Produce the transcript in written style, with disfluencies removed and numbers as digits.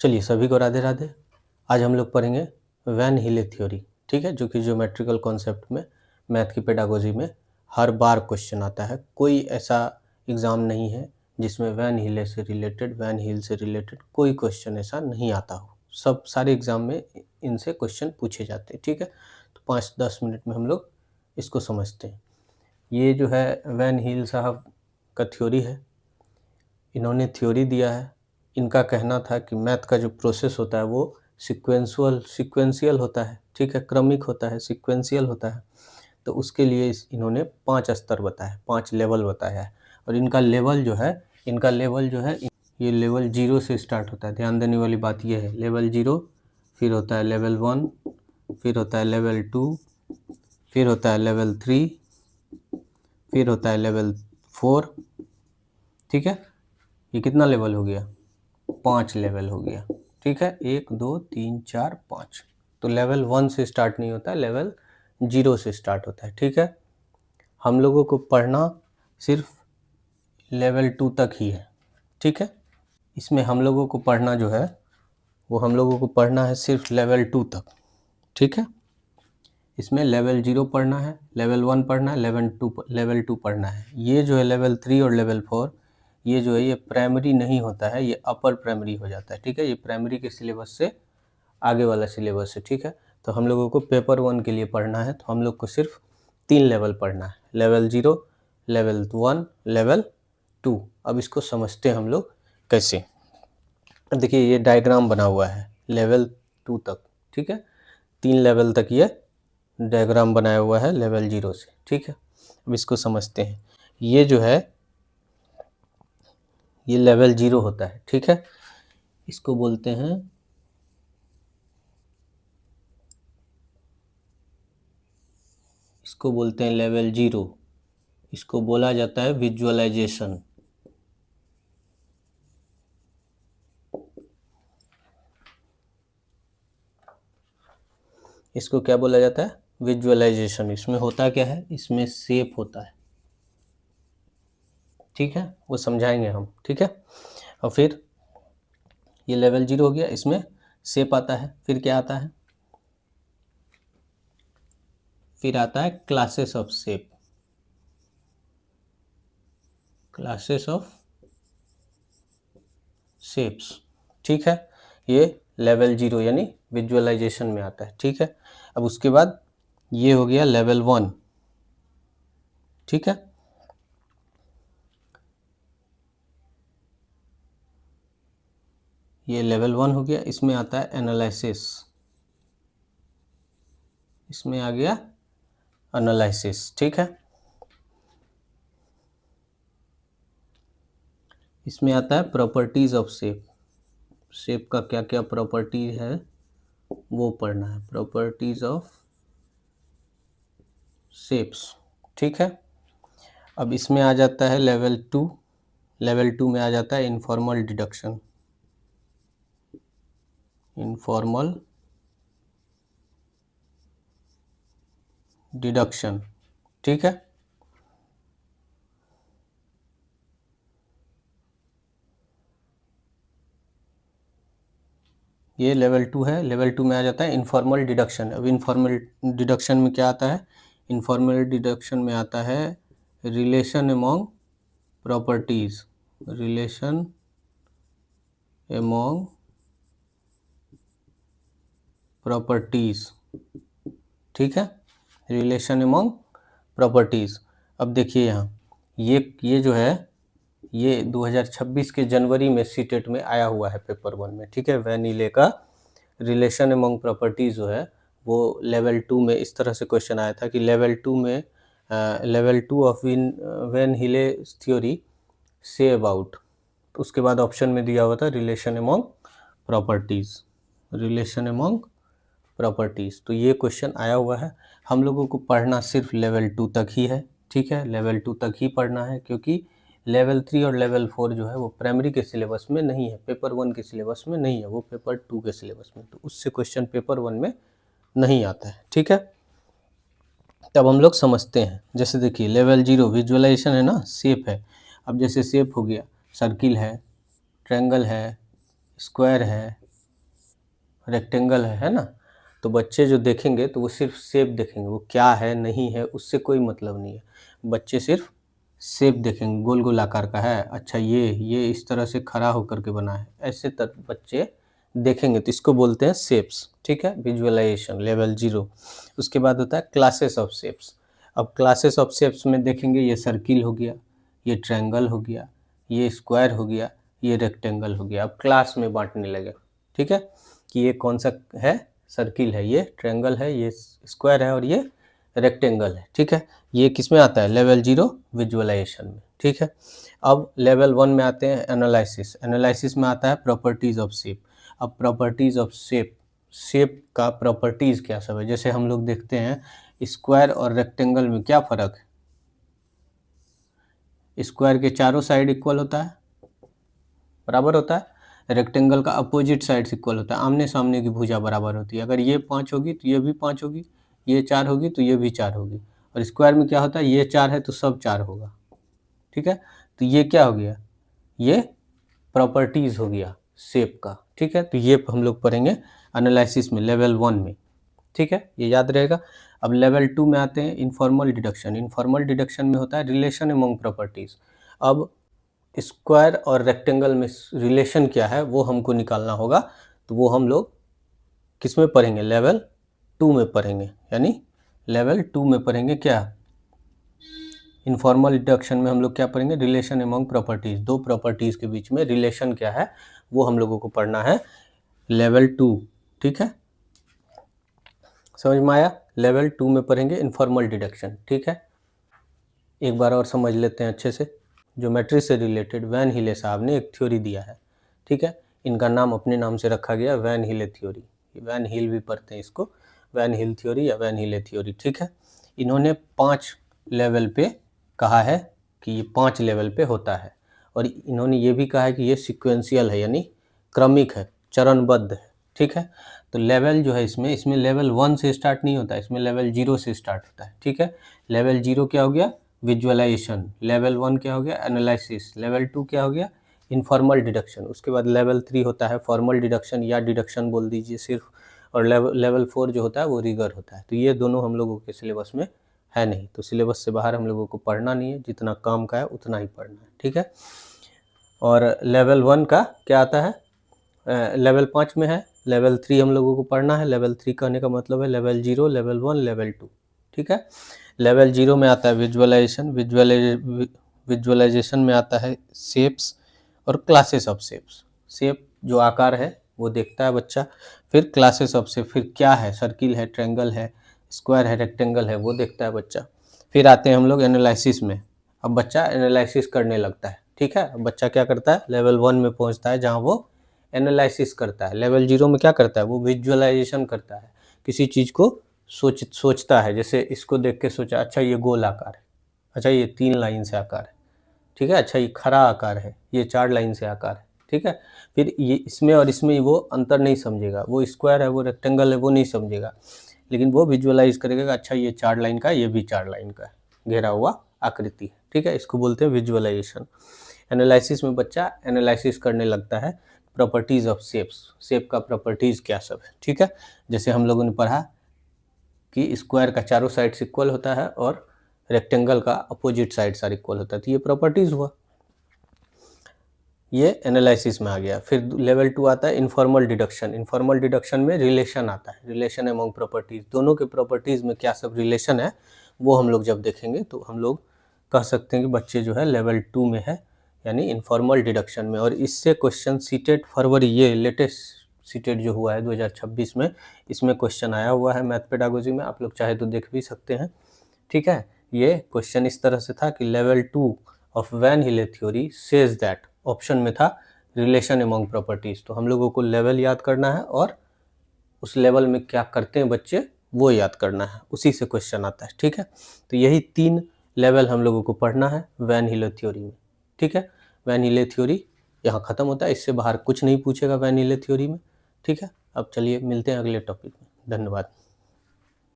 चलिए सभी को राधे राधे। आज हम लोग पढ़ेंगे वैन हिले थ्योरी, ठीक है, जो कि ज्योमेट्रिकल कॉन्सेप्ट में मैथ की पेडागोजी में हर बार क्वेश्चन आता है। कोई ऐसा एग्ज़ाम नहीं है जिसमें वैन हिले से रिलेटेड, वैन हिल से रिलेटेड कोई क्वेश्चन ऐसा नहीं आता हो। सब सारे एग्ज़ाम में इनसे क्वेश्चन पूछे जाते हैं, ठीक है। तो 5-10 मिनट में हम लोग इसको समझते हैं। ये जो है वैन हिल साहब का थ्योरी है, इन्होंने थ्योरी दिया है। इनका कहना था कि मैथ का जो प्रोसेस होता है वो सीक्वेंशियल होता है, ठीक है, क्रमिक होता है, सीक्वेंशियल होता है। तो उसके लिए इन्होंने 5 स्तर बताया, 5 लेवल बताया है। और इनका लेवल जो है ये लेवल 0 से स्टार्ट होता है। ध्यान देने वाली बात ये है, लेवल 0, फिर होता है लेवल 1, फिर होता है लेवल 2, फिर होता है लेवल 3, फिर होता है लेवल 4, ठीक है। ये कितना लेवल हो गया? 5 लेवल हो गया, ठीक है। 1 2 3 4 5। तो लेवल 1 से स्टार्ट नहीं होता है, लेवल 0 से स्टार्ट होता है, ठीक है। हम लोगों को पढ़ना सिर्फ लेवल 2 तक ही है, ठीक है। इसमें हम लोगों को पढ़ना जो है वो हम लोगों को पढ़ना है सिर्फ लेवल 2 तक, ठीक है। इसमें लेवल 0 पढ़ना है, लेवल 1 पढ़ना है, लेवल 2 पढ़ना है। ये जो है लेवल 3 और लेवल 4, ये जो है ये प्राइमरी नहीं होता है, ये अपर प्राइमरी हो जाता है, ठीक है। ये प्राइमरी के सिलेबस से आगे वाला सिलेबस है, ठीक है। तो हम लोगों को पेपर 1 के लिए पढ़ना है, तो हम लोग को सिर्फ 3 लेवल पढ़ना है, लेवल 0, लेवल 1, लेवल 2। अब इसको समझते हैं हम लोग कैसे। देखिए ये डायग्राम बना हुआ है लेवल 2 तक, ठीक है। 3 लेवल तक ये डायग्राम बनाया हुआ है लेवल 0 से, ठीक है। अब इसको समझते हैं। ये जो है ये लेवल 0 होता है, ठीक है। इसको बोलते हैं लेवल 0। इसको बोला जाता है विजुअलाइजेशन। इसको क्या बोला जाता है? विजुअलाइजेशन। इसमें होता क्या है? इसमें शेप होता है, ठीक है, वो समझाएंगे हम, ठीक है। और फिर ये लेवल 0 हो गया, इसमें शेप आता है। फिर क्या आता है? फिर आता है classes of shape, classes of shapes, ठीक है। ये लेवल 0 यानी विजुअलाइजेशन में आता है, ठीक है। अब उसके बाद ये हो गया लेवल 1, ठीक है। ये लेवल 1 हो गया। इसमें आता है एनालिसिस, इसमें आ गया एनालिसिस, ठीक है। इसमें आता है प्रॉपर्टीज ऑफ शेप। शेप का क्या क्या प्रॉपर्टी है वो पढ़ना है, प्रॉपर्टीज ऑफ शेप्स, ठीक है। अब इसमें आ जाता है लेवल 2। लेवल 2 में आ जाता है इनफॉर्मल डिडक्शन, इनफॉर्मल डिडक्शन, ठीक है। ये लेवल 2 है। लेवल 2 में आ जाता है इनफॉर्मल डिडक्शन। अब इनफॉर्मल डिडक्शन में क्या आता है? इनफॉर्मल डिडक्शन में आता है relation among properties, relation among properties, ठीक है, रिलेशन अमॉन्ग प्रॉपर्टीज। अब देखिए यहाँ ये जो है ये 2026 के जनवरी में सीटेट में आया हुआ है पेपर 1 में, ठीक है। वैनिले का रिलेशन अमॉन्ग प्रॉपर्टीज जो है वो लेवल 2 में इस तरह से क्वेश्चन आया था कि लेवल 2 में लेवल 2 ऑफ वैन हिले थ्योरी से अबाउट। तो उसके बाद ऑप्शन में दिया हुआ था relation among properties, relation among properties. तो ये क्वेश्चन आया हुआ है। हम लोगों को पढ़ना सिर्फ लेवल 2 तक ही है, ठीक है। लेवल 2 तक ही पढ़ना है, क्योंकि लेवल 3 और लेवल 4 जो है वो प्राइमरी के सिलेबस में नहीं है, पेपर 1 के सिलेबस में नहीं है, वो पेपर 2 के सिलेबस में। तो उससे क्वेश्चन पेपर 1 में नहीं आता है, ठीक है। तब हम लोग समझते हैं। जैसे देखिए लेवल 0 विजुअलाइजेशन है ना, शेप है। अब जैसे शेप हो गया, सर्किल है, ट्रायंगल है, स्क्वायर है, रेक्टेंगल है ना? तो बच्चे जो देखेंगे तो वो सिर्फ शेप देखेंगे, वो क्या है नहीं है उससे कोई मतलब नहीं है। बच्चे सिर्फ शेप देखेंगे, गोल गोल आकार का है, अच्छा ये इस तरह से खड़ा होकर के बना है, ऐसे तक बच्चे देखेंगे तो इसको बोलते हैं शेप्स। ठीक है, विजुअलाइजेशन लेवल 0। उसके बाद होता है क्लासेस ऑफ शेप्स। अब क्लासेस ऑफ शेप्स में देखेंगे, ये सर्किल हो गया, ये ट्रायंगल हो गया, ये स्क्वायर हो गया, ये रेक्टेंगल हो गया। अब क्लास में बांटने लगे, ठीक है, कि ये कौन सा है, सर्किल है, ये ट्रायंगल है, ये स्क्वायर है और ये रेक्टेंगल है। ठीक है, ये किस में आता है, लेवल 0 विजुअलाइजेशन में। ठीक है, अब लेवल 1 में आते हैं एनालिसिस। एनालिसिस में आता है प्रॉपर्टीज ऑफ शेप। अब प्रॉपर्टीज ऑफ शेप, शेप का प्रॉपर्टीज क्या सब है, जैसे हम लोग देखते हैं स्क्वायर और रेक्टेंगल में क्या फ़र्क है, स्क्वायर के चारों साइड इक्वल होता है, बराबर होता है, रेक्टेंगल का अपोजिट साइड इक्वल होता है, आमने सामने की भुजा बराबर होती है। अगर ये 5 होगी तो ये भी 5 होगी, ये 4 होगी तो ये भी 4 होगी। और स्क्वायर में क्या होता है, ये 4 है तो सब 4 होगा। ठीक है, तो ये क्या हो गया, ये प्रॉपर्टीज़ हो गया शेप का। ठीक है, तो ये हम लोग पढ़ेंगे एनालिसिस में लेवल 1 में। ठीक है, ये याद रहेगा। अब लेवल 2 में आते हैं इनफॉर्मल डिडक्शन। इनफॉर्मल डिडक्शन में होता है रिलेशन अमंग प्रॉपर्टीज़। अब स्क्वायर और रेक्टेंगल में रिलेशन क्या है वो हमको निकालना होगा, तो वो हम लोग किस में पढ़ेंगे, लेवल 2 में पढ़ेंगे। यानी लेवल 2 में पढ़ेंगे क्या, इनफॉर्मल डिडक्शन में हम लोग क्या पढ़ेंगे, रिलेशन अमंग प्रॉपर्टीज़। दो प्रॉपर्टीज़ के बीच में रिलेशन क्या है वो हम लोगों को पढ़ना है लेवल 2। ठीक है, समझ में आया, लेवल 2 में पढ़ेंगे इनफॉर्मल डिडक्शन। ठीक है, एक बार और समझ लेते हैं अच्छे से। ज्योमेट्री से रिलेटेड वैन हिले साहब ने एक थ्योरी दिया है। ठीक है, इनका नाम अपने नाम से रखा गया वैन हिले थ्योरी। वैन हिल भी पढ़ते हैं इसको, वैन हिल थ्योरी या वैन हिले थ्योरी। ठीक है, इन्होंने 5 लेवल पे कहा है कि ये 5 लेवल पे होता है, और इन्होंने ये भी कहा है कि ये सिक्वेंशियल है, यानी क्रमिक है, चरणबद्ध है। ठीक है, तो लेवल जो है इसमें लेवल 1 से स्टार्ट नहीं होता है, इसमें लेवल 0 से स्टार्ट होता है। ठीक है, लेवल 0 क्या हो गया, विजुअलाइजेशन। लेवल 1 क्या हो गया, एनालिसिस। लेवल 2 क्या हो गया, इनफॉर्मल डिडक्शन। उसके बाद लेवल 3 होता है फॉर्मल डिडक्शन या डिडक्शन बोल दीजिए सिर्फ। और लेवल 4 जो होता है वो रिगर होता है। तो ये दोनों हम लोगों के सिलेबस में है नहीं, तो सिलेबस से बाहर हम लोगों को पढ़ना नहीं है, जितना काम का है उतना ही पढ़ना है। ठीक है, और लेवल 1 का क्या आता है, लेवल 5 में है। लेवल 3 हम लोगों को पढ़ना है। लेवल 3 कहने का मतलब है लेवल 0, लेवल 1, लेवल 2। ठीक है, लेवल 0 में आता है विजुअलाइजेशन। विजुअलाइजेशन में आता है शेप्स और क्लासेस ऑफ शेप्स। शेप जो आकार है वो देखता है बच्चा, फिर क्लासेस ऑफ शेप, फिर क्या है, सर्किल है, ट्रायंगल है, स्क्वायर है, रेक्टेंगल है, वो देखता है बच्चा। फिर आते हैं हम लोग एनालिसिस में। अब बच्चा एनालिसिस करने लगता है। ठीक है, अब बच्चा क्या करता है, लेवल 1 में पहुंचता है जहां वो एनालिसिस करता है। लेवल 0 में क्या करता है, वो विजुअलाइजेशन करता है, किसी चीज़ को सोचता है। जैसे इसको देख के सोचा, अच्छा ये गोल आकार है, अच्छा ये 3 लाइन से आकार है। ठीक है, अच्छा ये खड़ा आकार है, ये 4 लाइन से आकार है। ठीक है, फिर ये इसमें और इसमें वो अंतर नहीं समझेगा, वो स्क्वायर है, वो रेक्टेंगल है, वो नहीं समझेगा, लेकिन वो विजुअलाइज करेगा, अच्छा ये 4 लाइन का, ये भी 4 लाइन का है, घेरा हुआ आकृति है। ठीक है, इसको बोलते हैं विजुअलाइजेशन। एनालिसिस में बच्चा एनालिसिस करने लगता है प्रॉपर्टीज़ ऑफ शेप्स, शेप का प्रॉपर्टीज़ क्या सब है। ठीक है, जैसे हम लोगों ने पढ़ा कि स्क्वायर का चारों साइड्स इक्वल होता है और रेक्टेंगल का अपोजिट साइड सार इक्वल होता है, तो ये प्रॉपर्टीज़ हुआ, ये एनालिसिस में आ गया। फिर लेवल 2 आता है इनफॉर्मल डिडक्शन। इनफॉर्मल डिडक्शन में रिलेशन आता है, रिलेशन अमंग प्रॉपर्टीज़, दोनों के प्रॉपर्टीज़ में क्या सब रिलेशन है वो हम लोग जब देखेंगे तो हम लोग कह सकते हैं कि बच्चे जो है लेवल 2 में है, यानी इनफॉर्मल डिडक्शन में। और इससे क्वेश्चन सीटेट फरवरी, ये लेटेस्ट सीटेट जो हुआ है 2026 में, इसमें क्वेश्चन आया हुआ है मैथ पेडागोजी में, आप लोग चाहे तो देख भी सकते हैं। ठीक है, ये क्वेश्चन इस तरह से था कि लेवल 2 ऑफ वैन हिले थ्योरी सेज दैट, ऑप्शन में था रिलेशन अमंग प्रॉपर्टीज़। तो हम लोगों को लेवल याद करना है और उस लेवल में क्या करते हैं बच्चे वो याद करना है, उसी से क्वेश्चन आता है। ठीक है, तो यही 3 लेवल हम लोगों को पढ़ना है वैन हिले थ्योरी में। ठीक है, वैन हिले थ्योरी यहाँ ख़त्म होता है, इससे बाहर कुछ नहीं पूछेगा वैन हिले थ्योरी में। ठीक है, अब चलिए मिलते हैं अगले टॉपिक में, धन्यवाद।